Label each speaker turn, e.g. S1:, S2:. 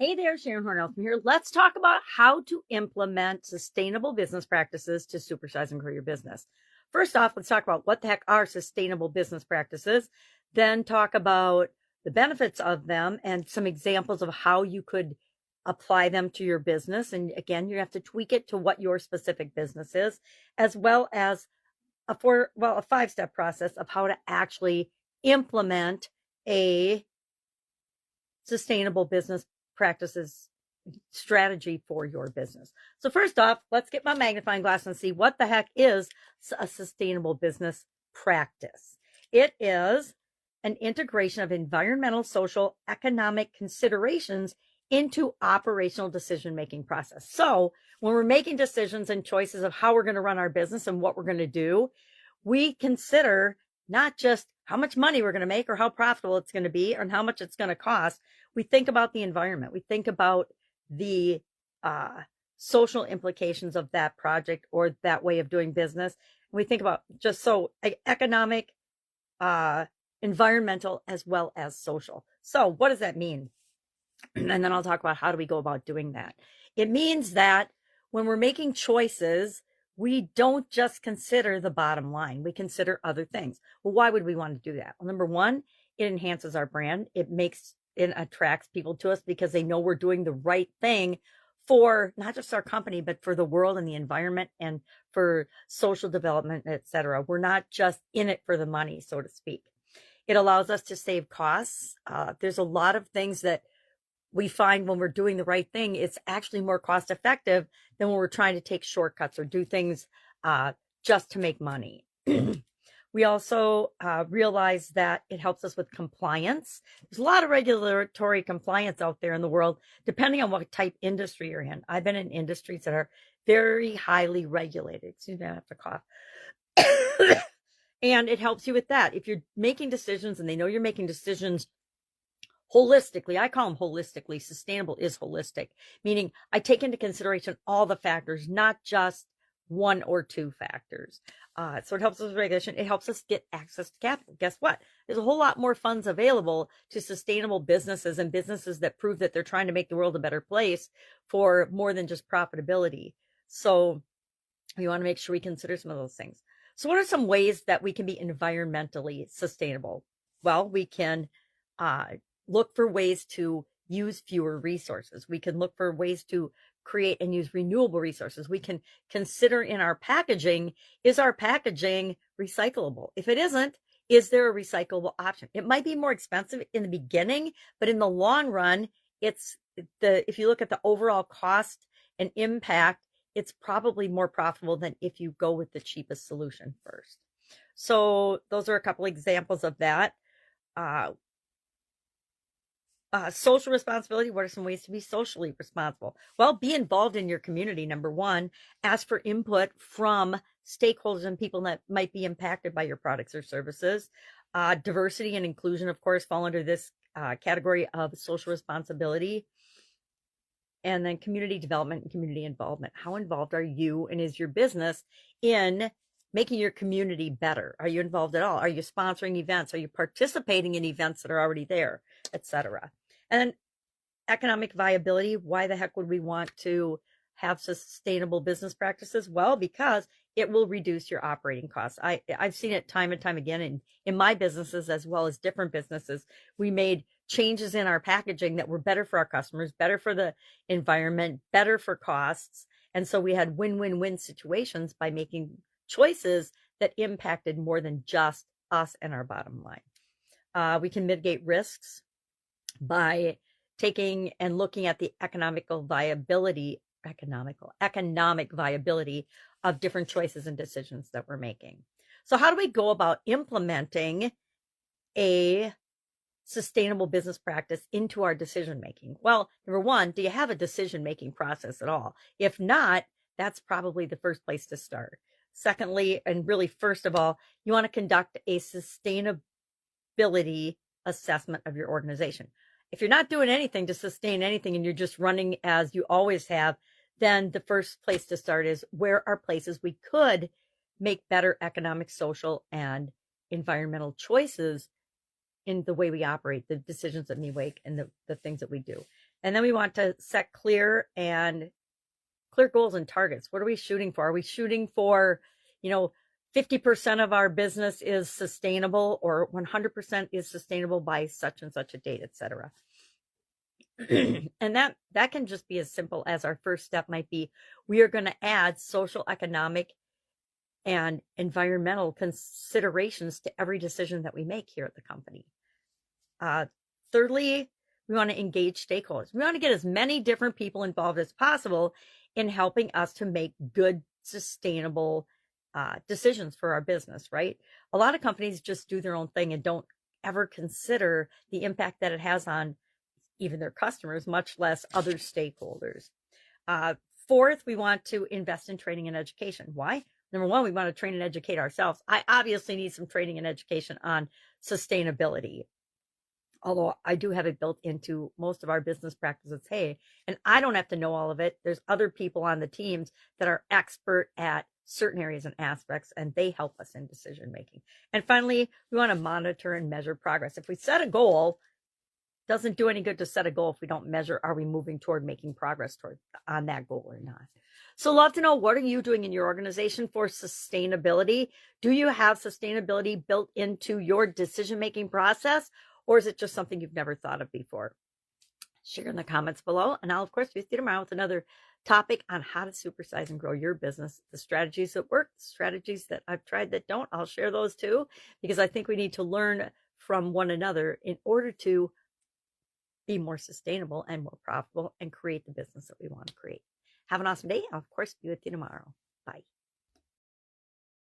S1: Hey there, Sharon Horne-Ellstrom here. Let's talk about how to implement sustainable business practices to supersize and grow your business. First off, let's talk about what the heck are sustainable business practices, then talk about the benefits of them and some examples of how you could apply them to your business. And again, you have to tweak it to what your specific business is, as well as a 5-step process of how to actually implement a sustainable business practices strategy for your business. So first off, let's get my magnifying glass and see what the heck is a sustainable business practice. It is an integration of environmental, social, economic considerations into operational decision-making process. So when we're making decisions and choices of how we're going to run our business and what we're going to do, we consider not just how much money we're going to make or how profitable it's going to be and how much it's going to cost. We think about the environment. We think about the social implications of that project or that way of doing business. We think about just economic, environmental, as well as social. So what does that mean? And then I'll talk about how do we go about doing that. It means that when we're making choices, we don't just consider the bottom line. We consider other things. Well, why would we want to do that? Well, number one, it enhances our brand. It attracts people to us because they know we're doing the right thing for not just our company, but for the world and the environment and for social development, etc. We're not just in it for the money, so to speak. It allows us to save costs. There's a lot of things that we find when we're doing the right thing, it's actually more cost effective than when we're trying to take shortcuts or do things just to make money. We also realize that it helps us with compliance. There's a lot of regulatory compliance out there in the world, depending on what type industry you're in. I've been in industries that are very highly regulated. Excuse me, I have to cough. And it helps you with that. If you're making decisions and they know you're making decisions holistically, I call them holistically. Sustainable is holistic, meaning I take into consideration all the factors, not just one or two factors. So it helps us with regulation. It helps us get access to capital. Guess what? There's a whole lot more funds available to sustainable businesses and businesses that prove that they're trying to make the world a better place for more than just profitability. So we want to make sure we consider some of those things. So what are some ways that we can be environmentally sustainable? Well, we can look for ways to use fewer resources. We can look for ways to create and use renewable resources. We can consider in our packaging, is our packaging recyclable? If it isn't, is there a recyclable option? It might be more expensive in the beginning, but in the long run, if you look at the overall cost and impact, it's probably more profitable than if you go with the cheapest solution first. So those are a couple examples of that. Social responsibility. What are some ways to be socially responsible? Well, be involved in your community. Number one, ask for input from stakeholders and people that might be impacted by your products or services. Diversity and inclusion, of course, fall under this category of social responsibility. And then community development and community involvement. How involved are you and is your business in making your community better? Are you involved at all? Are you sponsoring events? Are you participating in events that are already there, etc.? And then economic viability. Why the heck would we want to have sustainable business practices? Well, because it will reduce your operating costs. I've seen it time and time again in my businesses as well as different businesses. We made changes in our packaging that were better for our customers, better for the environment, better for costs. And so we had win-win-win situations by making choices that impacted more than just us and our bottom line. We can mitigate risks by taking and looking at the economic viability of different choices and decisions that we're making. So how do we go about implementing a sustainable business practice into our decision making? Well, number one, do you have a decision making process at all? If not, that's probably the first place to start. Secondly, and really first of all, you want to conduct a sustainability assessment of your organization. If you're not doing anything to sustain anything and you're just running as you always have, then the first place to start is where are places we could make better economic, social, and environmental choices in the way we operate, the decisions that we make, and the things that we do. And then we want to set clear goals and targets. What are we shooting for? Are we shooting for, 50% of our business is sustainable, or 100% is sustainable by such and such a date, etc. And that can just be as simple as our first step might be, we are going to add social, economic, and environmental considerations to every decision that we make here at the company. Thirdly, we want to engage stakeholders. We want to get as many different people involved as possible in helping us to make good, sustainable decisions for our business, right? A lot of companies just do their own thing and don't ever consider the impact that it has on even their customers, much less other stakeholders. Fourth, we want to invest in training and education. Why? Number one, we want to train and educate ourselves. I obviously need some training and education on sustainability, although I do have it built into most of our business practices. Hey, and I don't have to know all of it. There's other people on the teams that are expert at certain areas and aspects, and they help us in decision making. And finally, we want to monitor and measure progress. If we set a goal, it doesn't do any good to set a goal if we don't measure, are we moving toward making progress on that goal or not? So love to know, what are you doing in your organization for sustainability? Do you have sustainability built into your decision-making process, or is it just something you've never thought of before? Share in the comments below, and I'll, of course, be with you tomorrow with another topic on how to supersize and grow your business. The strategies that work, the strategies that I've tried that don't, I'll share those too, because I think we need to learn from one another in order to be more sustainable and more profitable and create the business that we want to create. Have an awesome day. I'll, of course, be with you tomorrow. Bye.